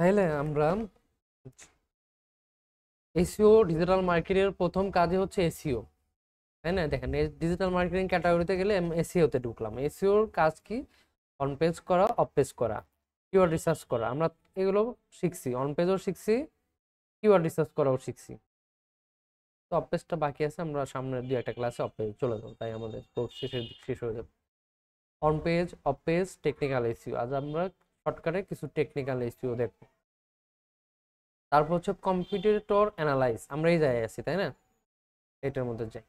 তাইলে আমরা SEO digital মার্কেটের প্রথম কাজই হচ্ছে এসইও, তাই না? দেখেন, ডিজিটাল মার্কেটিং ক্যাটাগরিতে গেলে এসইওতে ঢুকলাম। এসইওর কাজ কি? অন পেজ করা, অফ পেজ করা, কিওয়ার্ড রিসার্চ করা। আমরা এগুলো শিখছি, অন পেজও শিখছি, কিওয়ার্ড রিসার্চ করাও শিখছি। তো অফ পেজটা বাকি আছে, আমরা সামনের দুই একটা ক্লাসে অফ পেজ চলে যাবো, তাই আমাদের কোর্স শেষ হয়ে যাবে। On page, of page, technical SEO. আজ আমরা শর্টকাটে কিছু টেকনিক্যাল এসইও দেখবো। তারপর হচ্ছে কম্পিটিটর অ্যানালাইজ, আমরা এই জায়গায় আছি, তাই না? এটার মধ্যে যাই।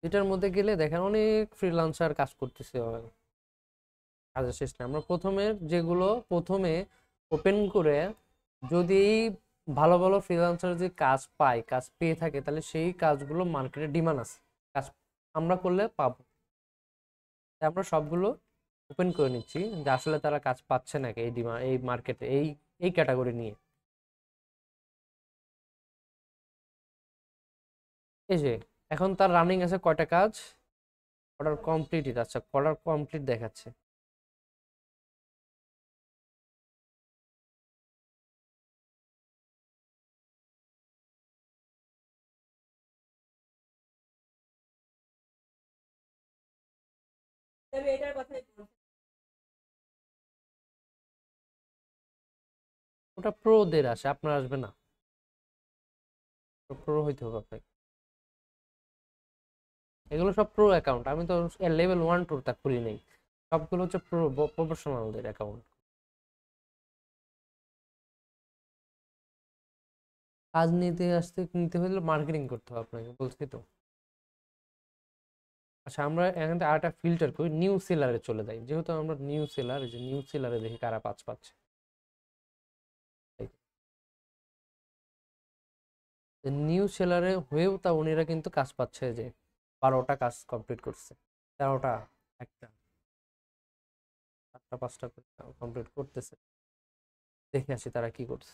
এটার মধ্যে গেলে দেখেন অনেক ফ্রিল্যান্সার কাজ করতেছে, কাজের শেষ নেই। আমরা প্রথমে ওপেন করে যদি ভালো ভালো ফ্রিল্যান্সার যে কাজ পায়, কাজ পেয়ে থাকে, তাহলে সেই কাজগুলো মার্কেটে ডিমান্ড আছে, কাজ আমরা করলে পাবো। তাই আমরা সবগুলো ওপেন করে নিচ্ছি যে আসলে তারা কাজ পাচ্ছে নাকি এই ডিমান্ড, এই মার্কেটে, এই ক্যাটাগরি নিয়ে। এই যে এখন তার রানিং আছে কয়টা কাজ, অর্ডার কমপ্লিটেড। আচ্ছা, অর্ডার কমপ্লিট দেখাচ্ছে। ওটা প্রোদের আসে, আপনার আসবে না। প্রো হইতে হবে আপনাকে। এগুলো সব প্রো অ্যাকাউন্ট, আমি তো লেভেল 1 2 তা খুলি নেই। সবগুলো হচ্ছে প্রো, প্রফেশনালদের অ্যাকাউন্ট। কাজ নিতে হলে মার্কেটিং করতে হবে আপনাকে, বলছি তো। আচ্ছা, আমরা এখান থেকে আরেকটা ফিল্টার করি, নিউ সেলারে চলে যাই। যেহেতু আমরা নিউ সেলার, এই যে নিউ সেলারে দেখি কারা পাচ্ছে। নিউ সেলারে হয়েও তা উনিরা কিন্তু কাজ পাচ্ছে, যে 12টা কাজ কমপ্লিট করছে, 13টা, একটা, 4টা 5টা কমপ্লিট করতেছে। দেখে আসি তারা কি করছে।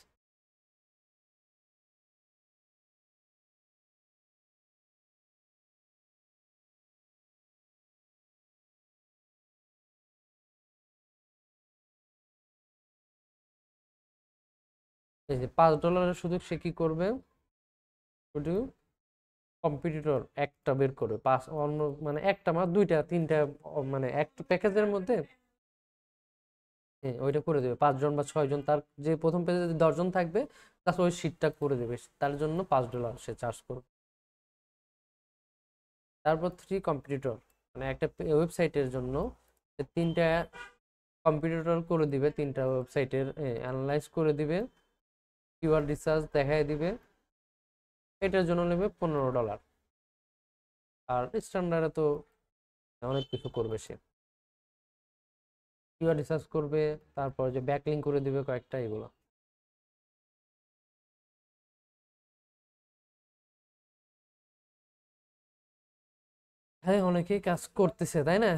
এই যে $5 সুযোগ, সে কি করবে? শুধু কম্পিটিটর একটা বের করবে, পাঁচ অন্য, মানে একটা মানে দুইটা তিনটা, মানে একটা প্যাকেজের মধ্যে হ্যাঁ ওইটা করে দেবে। 5 জন বা 6 জন, তার যে প্রথম পেজে যদি 10 জন থাকবে, তাহলে ওই সিটটা করে দেবে, তার জন্য $5 সে চার্জ করবে। তারপর 3 কম্পিটিটর, মানে একটা ওয়েবসাইটের জন্য সে 3টা কম্পিটিটর করে দিবে, 3টা ওয়েবসাইটের অ্যানালাইজ করে দিবে, কিওয়ার্ড রিসার্চ দেখায় দিবে। এটার জন্য নেবে $15। আর স্ট্যান্ডার্ডে তো অনেক কিছু করবে সে, কিওয়ার্ড রিসার্চ করবে, তারপর যে ব্যাকলিং করে দিবে কয়েকটা, এগুলো। হ্যাঁ, অনেকেই কাজ করতেছে, তাই না?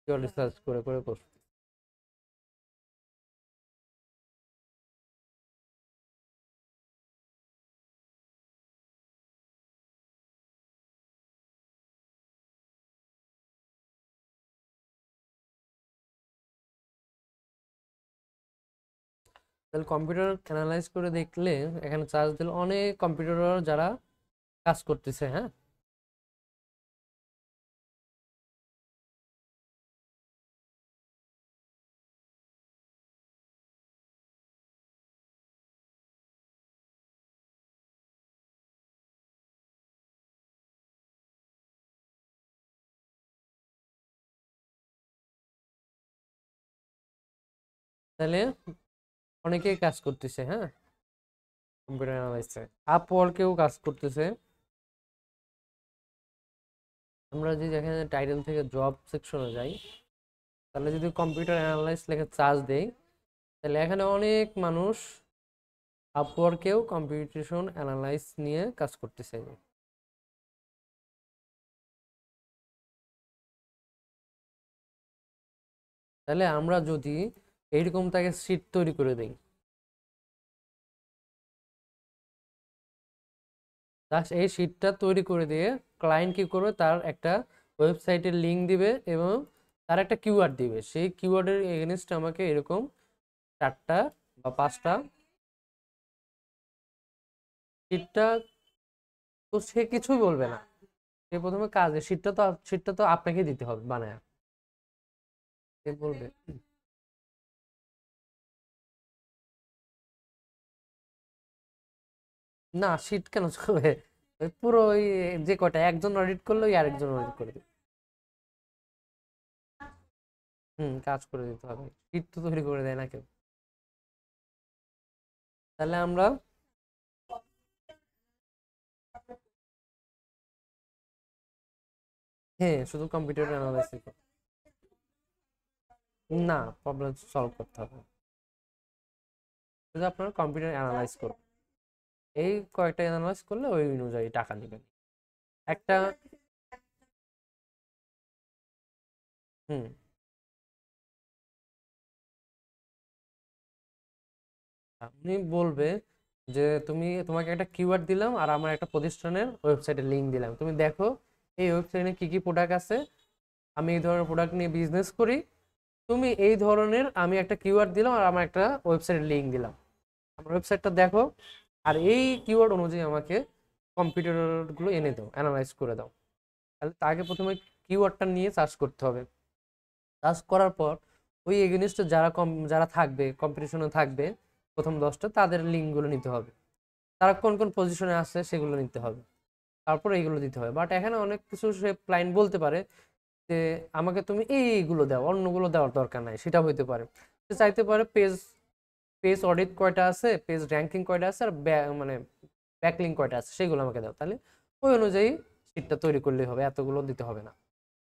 কিওয়ার্ড রিসার্চ করে করে করছে। তাহলে কম্পিউটার অ্যানালাইজ করে দেখলে, এখানে চার্জ দিলে অনেক কম্পিউটার যারা কাজ করতেছে, হ্যাঁ। তাহলে অনেকেই কাজ করতেছে, হ্যাঁ, কম্পিউটার অ্যানালাইসে। আপওয়ার্কেও কাজ করতেছে। আমরা যদি এখানে টাইটেল থেকে জব সেকশনে যাই, তাহলে যদি কম্পিউটার অ্যানালাইস লেখে চার্জ দেই, তাহলে এখানে অনেক মানুষ আপওয়ার্কেও কম্পিউটেশন অ্যানালাইস নিয়ে কাজ করতেছে। তাহলে আমরা যদি এইরকম তাকে শীট তৈরি করে দিই, এই শীটটা তৈরি করে দিয়ে ক্লায়েন্ট কি করবে, তার একটা ওয়েবসাইটের লিঙ্ক দিবে এবং তার একটা কিওয়ার্ড দিবে, সেই কিওয়ার্ডের এগেনস্ট আমাকে এরকম 4টা বা 5টা শীটটা, তো সে কিছুই বলবে না। সে প্রথমে কাজে শীটটা তো আপনাকে দিতে হবে বানায়, সে বলবে না শীট কেন চলবে, ওই পুরো ওই যে কয়টা একজন অডিট করলো ওই আরেকজন অডিট করে দিবে। কাজ করে দিতে হবে, শীট তো তৈরি করে দেয় না কেউ। তাহলে আমরা, হ্যাঁ শুধু কম্পিউটার অ্যানালাইসিস, না প্রবলেম সলভ করতে হবে, শুধু আপনার কম্পিউটার অ্যানালাইজ করুন, এই কয়েকটা অ্যানালাইজ করলে ওই অনুযায়ী টাকা নেবেন একটা। হুম আপনি বলবে যে তোমাকে একটা কিওয়ার্ড দিলাম আর আমার একটা প্রতিষ্ঠানের ওয়েবসাইটের লিংক দিলাম, তুমি দেখো এই ওয়েবসাইটে কি কি প্রোডাক্ট আছে, আমি এই ধরনের প্রোডাক্ট নিয়ে বিজনেস করি, তুমি এই ধরনের, আমি একটা কিওয়ার্ড দিলাম আর আমার একটা ওয়েবসাইটের লিংক দিলাম, আমার ওয়েবসাইটটা দেখো আর এই কিওয়ার্ড অনুযায়ী আমাকে কম্পিউটারগুলো এনে দাও, অ্যানালাইজ করে দাও। তাহলে তাকে প্রথমে কিওয়ার্ডটা নিয়ে সার্চ করতে হবে, সার্চ করার পর ওই এগেনিস্টে যারা থাকবে কম্পিটিশনে থাকবে প্রথম 10টা, তাদের লিঙ্কগুলো নিতে হবে, তারা কোন কোন পজিশনে আছে সেগুলো নিতে হবে, তারপর এইগুলো দিতে হবে। বাট এখানে অনেক কিছু সে ক্লায়েন্ট বলতে পারে যে আমাকে তুমি এইগুলো দাও, অন্যগুলো দেওয়ার দরকার নাই, সেটা হইতে পারে। সে চাইতে পারে পেজ পেজ অডিট কয়টা আছে, পেজ র্যাঙ্কিং কয়টা আছে, আর মানে ব্যাকলিং কয়টা আছে সেগুলো আমাকে দাও, তাহলে ওই অনুযায়ী সিটটা তৈরি করলেই হবে, এতগুলো দিতে হবে না।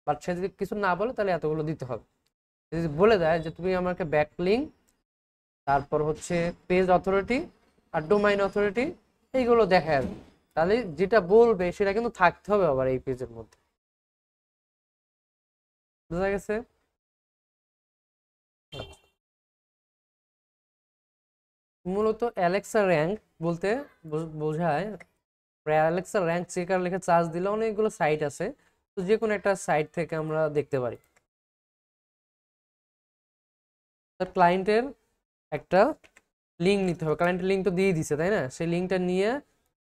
বাট সে যদি কিছু না বলে তাহলে এতগুলো দিতে হবে। যদি বলে দেয় যে তুমি আমাকে ব্যাকলিং, তারপর হচ্ছে পেজ অথরিটি আর ডোমাইন অথরিটি, এইগুলো দেখায় আর কি। তাহলে যেটা বলবে সেটা কিন্তু থাকতে হবে আবার এই পেজের মধ্যে। বুঝা গেছে? মূলত অ্যালেক্সা র্যাঙ্ক বলতে বোঝায়, অ্যালেক্সা র্যাঙ্ক চেকার লিখে চার্জ দিলে অনেকগুলো সাইট আছে, তো যে কোনো একটা সাইট থেকে আমরা দেখতে পারি। তার ক্লায়েন্টের একটা লিঙ্ক নিতে হবে, ক্লায়েন্টের লিঙ্ক তো দিয়ে দিছে তাই না, সেই লিঙ্কটা নিয়ে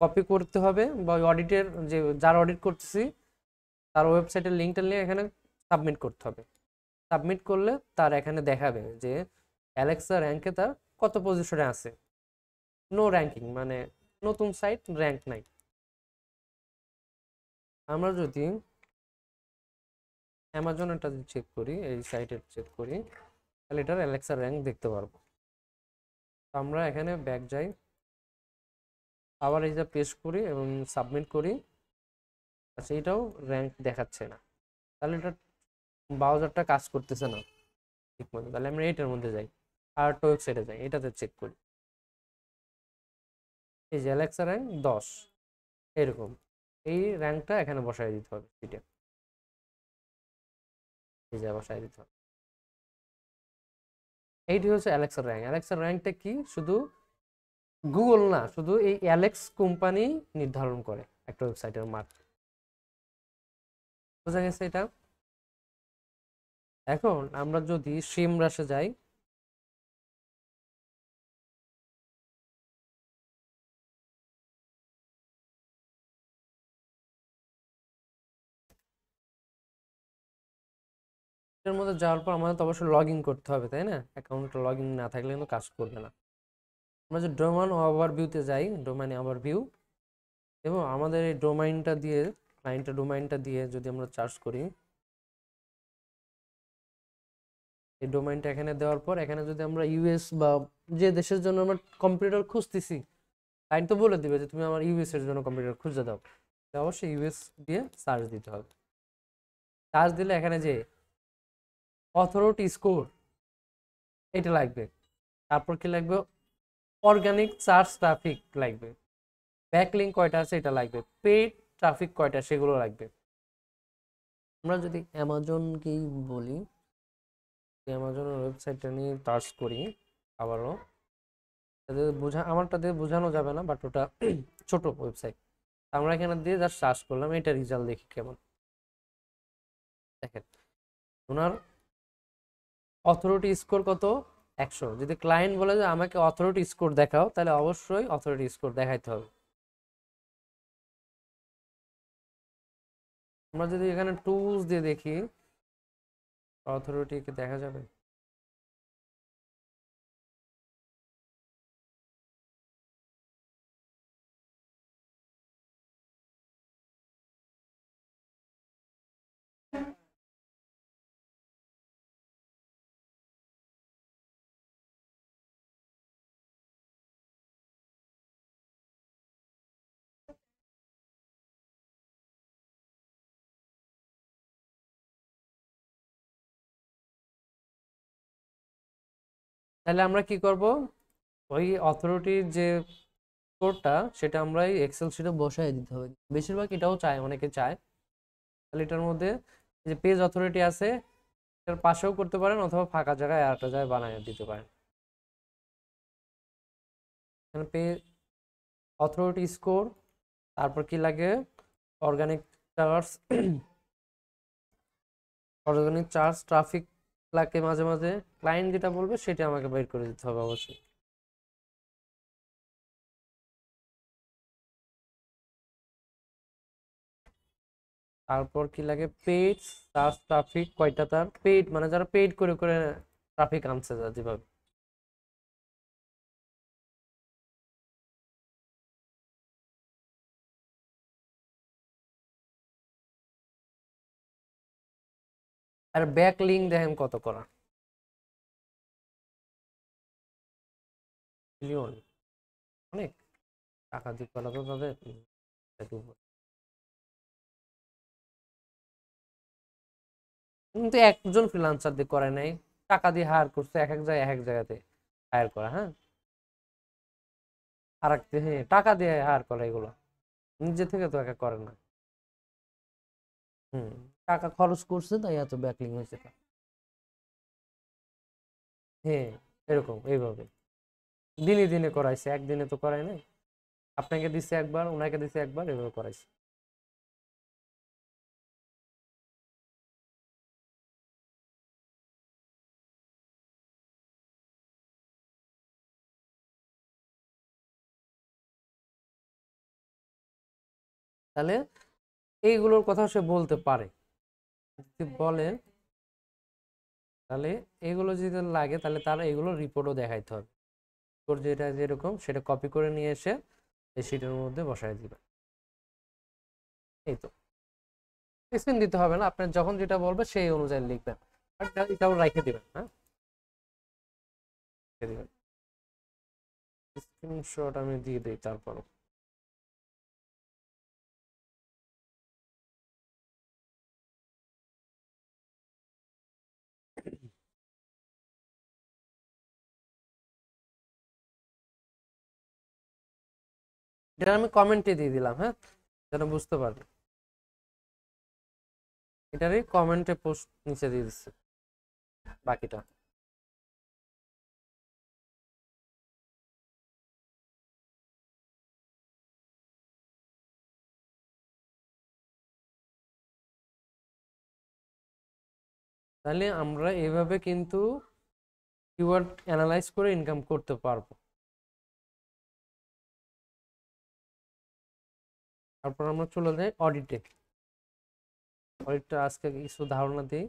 কপি করতে হবে, বা অডিটের যে যার অডিট করতেছি তার ওয়েবসাইটের লিঙ্কটা নিয়ে এখানে সাবমিট করতে হবে। সাবমিট করলে তার এখানে দেখাবে যে অ্যালেক্সা র্যাঙ্কে তার কত পজিশনে আছে, নো র্যাঙ্কিং মানে নতুন সাইট, র্যাঙ্ক নাই। আমরা যদি অ্যামাজনেরটা চেক করি, এই সাইটের চেক করি, তাহলে এটার অ্যালেক্সা র্যাঙ্ক দেখতে পারবো। আমরা এখানে ব্যাক যাই, আবার এই যে পেস্ট করি এবং সাবমিট করি, আচ্ছা এটাও র্যাঙ্ক দেখাচ্ছে না, তাহলে এটা ব্রাউজারটা কাজ করতেছে না ঠিক মতো। তাহলে আমরা এটার মধ্যে যাই, আর একটা ওয়েবসাইটে যাই, এটাতে চেক করি, এই যে অ্যালেক্সা র্যাঙ্ক 10, এরকম এই র্যাঙ্কটা এখানে বসায় দিতে হবে সিটে, এই যে বসায় দিতে হবে। এইটি হচ্ছে অ্যালেক্সা র্যাঙ্ক। অ্যালেক্সা র্যাঙ্কটা কি, শুধু গুগল না, শুধু এই অ্যালেক্স কোম্পানি নির্ধারণ করে একটা ওয়েবসাইটের মার্ক। বোঝা গেছে এটা? এখন আমরা যদি সিমরাশে যাই, এর মধ্যে যাওয়ার পর আমাদের তো অবশ্যই লগ ইন করতে হবে তাই না, অ্যাকাউন্টে লগ ইন না থাকলে কিন্তু কাজ করবে না। আমরা যে ডোমাইন ওভারভিউতে যাই, ডোমাইন ওভারভিউ, এবং আমাদের এই ডোমাইনটা দিয়ে, ক্লায়েন্টের ডোমাইনটা দিয়ে যদি আমরা চার্জ করি, এই ডোমাইনটা এখানে দেওয়ার পর এখানে যদি আমরা ইউএস বা যে দেশের জন্য আমরা কম্পিউটার খুঁজতেছি, ক্লায়েন্ট তো বলে দিবে যে তুমি আমার ইউএস এর জন্য কম্পিউটার খুঁজে দাও, তো অবশ্যই ইউএস দিয়ে সার্চ দিতে হবে। সার্চ দিলে এখানে যে অথরিটি স্কোর এটা লাগবে, তারপর কি লাগবে, অর্গানিক সার্চ ট্রাফিক লাগবে, ব্যাকলিঙ্ক কয়টা আছে এটা লাগবে, পেইড ট্রাফিক কয়টা সেগুলো লাগবে। আমরা যদি অ্যামাজনকেই বলি, অ্যামাজনের ওয়েবসাইটটা নিয়ে সার্চ করি, আবারও তাদের আমারটা দিয়ে বোঝানো যাবে না, বাট ওটা ছোট ওয়েবসাইট, আমরা এখানে দিয়ে জাস্ট সার্চ করলাম, এটা রেজাল্ট দেখি কেমন। দেখেন ওনার অথরিটি স্কোর কত, 100। যদি ক্লায়েন্ট বলে যে আমাকে অথরিটি স্কোর দেখাও, তাহলে অবশ্যই অথরিটি স্কোর দেখাইতে হবে। আমরা যদি এখানে টুলস দিয়ে দেখি, অথরিটি কি দেখা যাবে? তাহলে আমরা কি করব, ওই অথরিটির যে স্কোরটা সেটা আমরা এই এক্সেল শিটে বসায় দিতে হবে। বেশিরভাগ এটাও চায়, অনেকে চায়। তাহলে এটার মধ্যে যে পেজ অথরিটি আছে এটার পাশেও করতে পারেন, অথবা ফাঁকা জায়গায় আরেকটা জায়গায় বানিয়ে দিতে পারেন। এখানে পেজ অথরিটি স্কোর, তারপর কি লাগে, organic charge, organic charge, traffic লাগে মাঝে মাঝে। ক্লায়েন্ট যেটা বলবে সেটা আমাকে বের করে দিতে হবে অবশ্যই। তারপর কি লাগে, পেজ চার্জ, ট্রাফিক কয়টা, তার পেইড মানে যারা পেইড করে করে ট্রাফিক আনছে যেভাবে। আর ব্যাক লিঙ্ক দেখেন কত করা, মিলিয়ন, অনেক টাকা দিয়ে করা তো তাদের। কিন্তু একজন ফ্রিল্যান্সার দিয়ে করে নাই, টাকা দিয়ে হায়ার করছে, এক এক জায়গায় এক এক জায়গাতে হায়ার করা। হ্যাঁ, আর হ্যাঁ, টাকা দিয়ে হায়ার করা এগুলো, নিজে থেকে তো একা করে না। হুম, টাকা খরচ করছে তাই এত ব্যাকলিং হয়েছে। হ্যাঁ, এরকম এইভাবে দিনে দিনে করাইছে, একদিনে তো করাই নাই। আপনাকে দিছে একবার, ওনাকে দিছে একবার, এভাবে করাইছে। তাহলে এইগুলোর কথা সে বলতে পারে, যদি বলে তাহলে এগুলো যদি লাগে তাহলে তার এগুলো রিপোর্টও দেখাইতে হবে। রিপোর্ট যেটা যেরকম সেটা কপি করে নিয়ে এসে এই শিটের মধ্যে বসায় দিবে। এই তো, স্ক্রিন দিতে হবে না, আপনার যখন যেটা বলবে সেই অনুযায়ী লিখবেন। আর এটাও রেখে দিবেন। হ্যাঁ, রেখে দিবেন। স্ক্রিনশট আমি দিয়ে দিই তারপর। এটা আমি কমেন্টে দিয়ে দিলাম, হ্যাঁ, যেন বুঝতে পারবে। এটারই কমেন্টে পোস্ট নিচে দিয়ে দিচ্ছে বাকিটা। তাহলে আমরা এভাবে কিন্তু কিওয়ার্ড অ্যানালাইজ করে ইনকাম করতে পারবো। তারপর আমরা চলে যাই অডিটে। অডিটটা আজকে কিছু ধারণা দিই।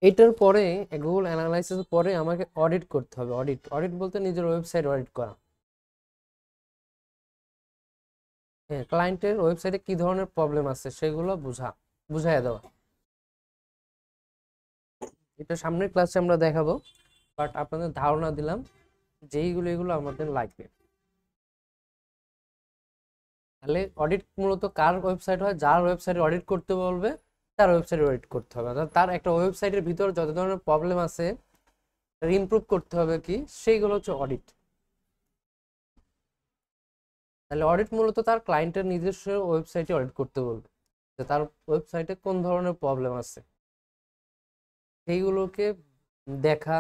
এটার পরে গুগল অ্যানালাইসিস পরে আমাকে অডিট করতে হবে। অডিট অডিট বলতে নিজের ওয়েবসাইট অডিট করা। হ্যাঁ, ক্লায়েন্টের ওয়েবসাইটে কি ধরনের প্রবলেম আছে সেগুলো বুঝাইয়া দেওয়া। এটা সামনের ক্লাসে আমরা দেখাবো, বাট আপনাদের ধারণা দিলাম যে এগুলো আমাদের লাগবে। তাহলে অডিট মূলত কার ওয়েবসাইট হয়? যার ওয়েবসাইট অডিট করতে বলবে তার ওয়েবসাইট অডিট করতে হবে, অর্থাৎ তার একটা ওয়েবসাইটের ভিতর যত ধরনের প্রবলেম আছে ইমপ্রুভ করতে হবে কি, সেইগুলো হচ্ছে অডিট। তাহলে অডিট মূলত তার ক্লায়েন্টের নিজস্ব ওয়েবসাইটে অডিট করতে বলবে, যে তার ওয়েবসাইটে কোন ধরনের প্রবলেম আছে সেইগুলোকে দেখা,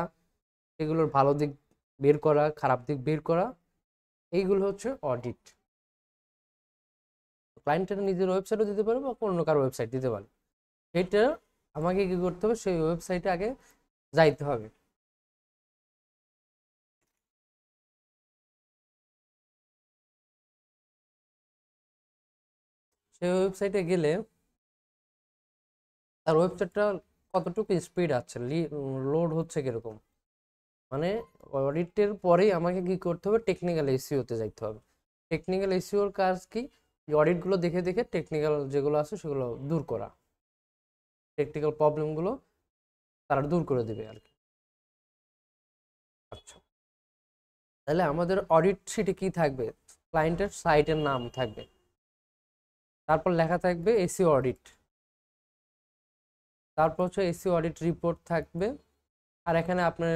সেগুলোর ভালো দিক বের করা, খারাপ দিক বের করা, এইগুলো হচ্ছে অডিট। ক্লায়েন্টের নিজের ওয়েবসাইটও দিতে পারে বা অন্য কারো ওয়েবসাইট দিতে পারে, সেটা আমাকে কি করতে হবে, সেই ওয়েবসাইটে আগে যাইতে হবে। সেই ওয়েবসাইটে গেলে তার ওয়েবসাইটটা কতটুকু স্পিড আছে, লোড হচ্ছে কিরকম, মানে অডিটের পরেই আমাকে কি করতে হবে, টেকনিক্যাল এসইওতে যাইতে হবে। টেকনিক্যাল এসইওর কাজ কি, অডিটগুলো দেখে দেখে টেকনিক্যাল যেগুলো আছে সেগুলো দূর করা, টেকনিক্যাল প্রবলেমগুলো তারা দূর করে দেবে আর কি। আচ্ছা, তাহলে আমাদের অডিট শিটে কি থাকবে, ক্লায়েন্টের সাইটের নাম থাকবে, তারপর লেখা থাকবে এসইও অডিট, তারপর হচ্ছে এসইও অডিট রিপোর্ট থাকবে। আর এখানে আপনার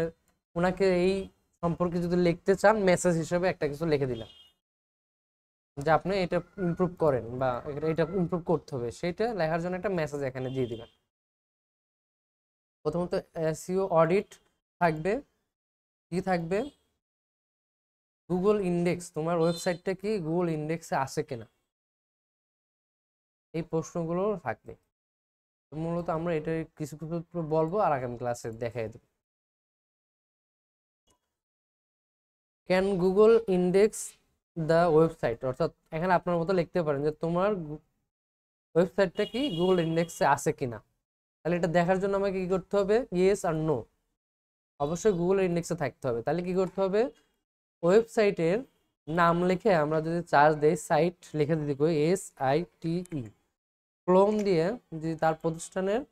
ওনাকে এই সম্পর্কে যদি লিখতে চান, মেসেজ হিসেবে একটা কিছু লিখে দিলাম যে আপনি এটা ইমপ্রুভ করেন বা এটা ইমপ্রুভ করতে হবে, সেটা লেখার জন্য একটা মেসেজ এখানে দিয়ে দিবেন। প্রথমত এসইও অডিট থাকবে, কি থাকবে, গুগল ইন্ডেক্স, তোমার ওয়েবসাইটটা কি গুগল ইন্ডেক্সে আছে কিনা, এই প্রশ্নগুলো থাকবে। মূলত আমরা এটা কিছু কিছু বলবো আর আগামী ক্লাসে দেখাই দেবো। Can Google index the website, অর্থাৎ এখানে আপনার মতো লিখতে পারেন যে তোমার ওয়েবসাইটটা কি গুগল ইন্ডেক্সে আছে কিনা। তাহলে এটা দেখার জন্য আমাকে কি করতে হবে, ইয়েস আর নো, অবশ্যই গুগল ইন্ডেক্সে থাকতে হবে। তাহলে কি করতে হবে, ওয়েবসাইটের নাম লিখে আমরা যদি চার্জ দেই, সাইট লিখে দিতে কই SITE, ক্লোন দিয়ে যদি তার প্রতিষ্ঠানের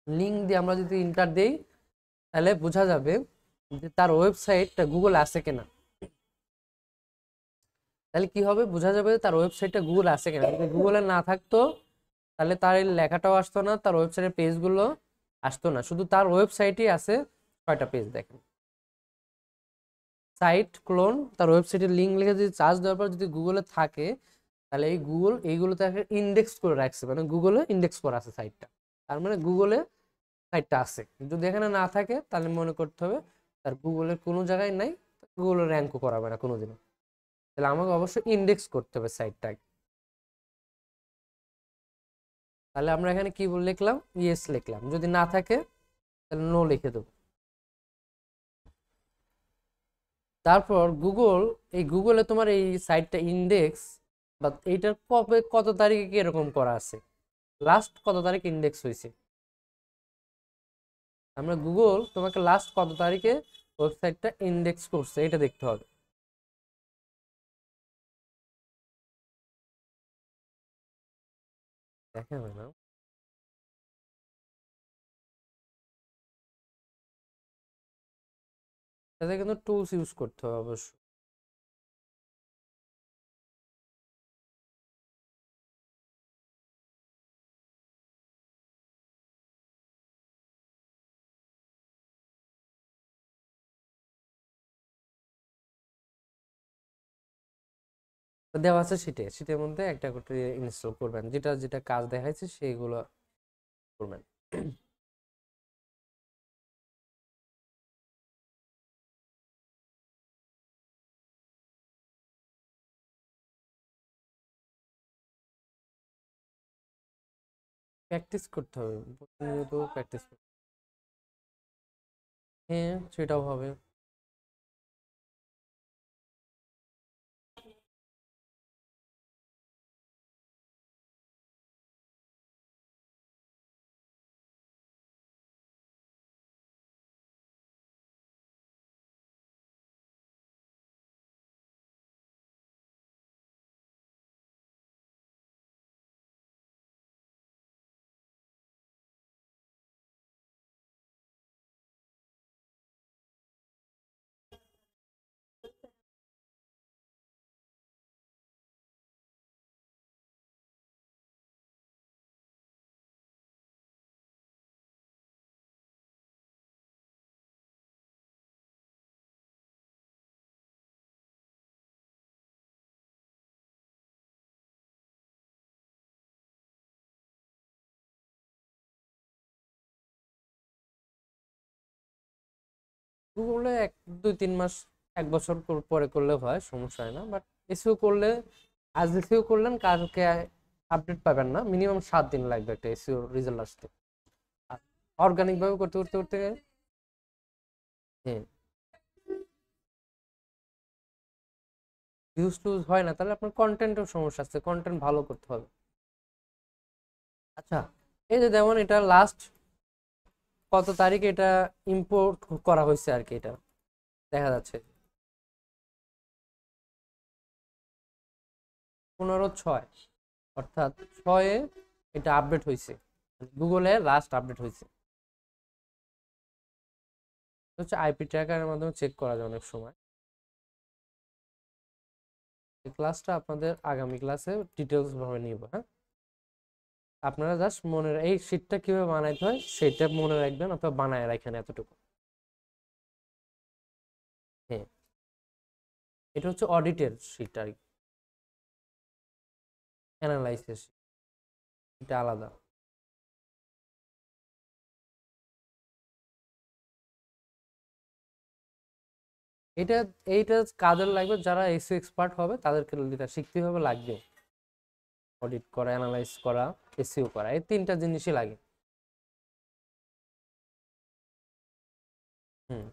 লিঙ্ক দিয়ে আমরা যদি ইন্টার দেই, তাহলে বোঝা যাবে যে তার ওয়েবসাইটটা গুগল আছে কিনা। তাহলে কি হবে, বোঝা যাবে তার ওয়েবসাইটটা গুগল আছে কিনা। যদি গুগলে না থাকতো তাহলে তার এই লেখাটাও আসতো না, তার ওয়েবসাইটের পেজগুলো আসতো না, শুধু তার ওয়েবসাইটই আছে 6টা পেজ। দেখেন, সাইট ক্লোন, তার ওয়েবসাইটের লিঙ্ক লিখে যদি চার্জ দেওয়ার পর যদি গুগলে থাকে, তাহলে এই গুগল এইগুলোতে ইন্ডেক্স করে রাখছে, মানে গুগলে ইন্ডেক্স করা আছে সাইটটা, তার মানে গুগলে সাইটটা আছে। যদি এখানে না থাকে তাহলে মনে করতে হবে তার গুগলের কোনো জায়গায় নাই, গুগলের র্যাঙ্কও করাবে না কোনোদিনও। তাহলে আমাকে অবশ্যই ইন্ডেক্স করতে হবে সাইটটাকে। তাহলে আমরা এখানে কি লিখলাম, ইয়েস লিখলাম, যদি না থাকে তাহলে নো লিখে দেবো। তারপর গুগল, এই গুগলে তোমার এই সাইটটা ইন্ডেক্স বা এইটার কবে কত তারিখে কি এরকম করা আছে, লাস্ট কত তারিখ ইন্ডেক্স হয়েছে, আমরা গুগল তোমাকে লাস্ট কত তারিখে ওয়েবসাইটটা ইন্ডেক্স করছে এটা দেখতে হবে। দেখেন না, তাতে কিন্তু টুলস ইউজ করতে হবে অবশ্যই। তো দেওয়া আছে শীটের মধ্যে একটা করে ইনস্টল করবেন, যেটা যেটা কাজ দেখাইছে সেইগুলো করবেন। প্র্যাকটিস করতে হবে, প্রতিনিয়ত প্র্যাকটিস করতে। হ্যাঁ, সেটাও হবে। করলে 1 2 3 মাস 1 বছর পরে করলে হয়, সমস্যা হয় না। বাট এসইও করলে আজ এসইও করলেন, কালকে আপডেট পাবেন না, মিনিমাম 7 দিন লাগবে একটা এসইও রেজাল্ট আসতে। অর্গানিক ভাবে করতে করতে করতে হ্যাঁ ভিউজ টুজ হয় না, তাহলে আপনার কন্টেন্টের সমস্যা আছে, কন্টেন্ট ভালো করতে হবে। আচ্ছা, এই যে যেমন এটা লাস্ট কত তারিখ এটা ইম্পোর্ট করা হয়েছে আর কি, এটা দেখা যাচ্ছে 15/6, অর্থাৎ 6-এ এটা আপডেট হয়েছে, গুগলে লাস্ট আপডেট হয়েছে। হচ্ছে আইপি ট্র্যাকারের মাধ্যমে চেক করা যায় অনেক সময়। এই ক্লাসটা আপনাদের আগামী ক্লাসে ডিটেলস ভাবে নিব, হ্যাঁ। আপনারা জাস্ট মনে এই শীটটা কিভাবে বানাইতে হয় সেটা মনে রাখবেন, অথবা বানায় রাখেন এতটুকু। হ্যাঁ, এটা হচ্ছে অডিটের শীট আর কি, অ্যানালাইসিস, এটা আলাদা। এটা এইটা কাজের লাগবে, যারা এসইও এক্সপার্ট হবে তাদেরকে এটা শিখতে হবে, লাগবে অডিট করা, অ্যানালাইজ করা, এসইও করা, এই 3টা জিনিসই লাগে। হুম,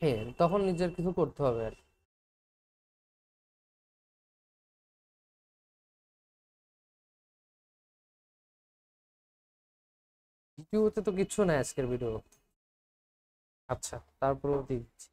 হ্যাঁ, তখন নিজের কিছু করতে হবে আর কি। ভিডিওতে তো কিচ্ছু নাই আজকের ভিডিও। আচ্ছা, তারপরেও দিচ্ছি।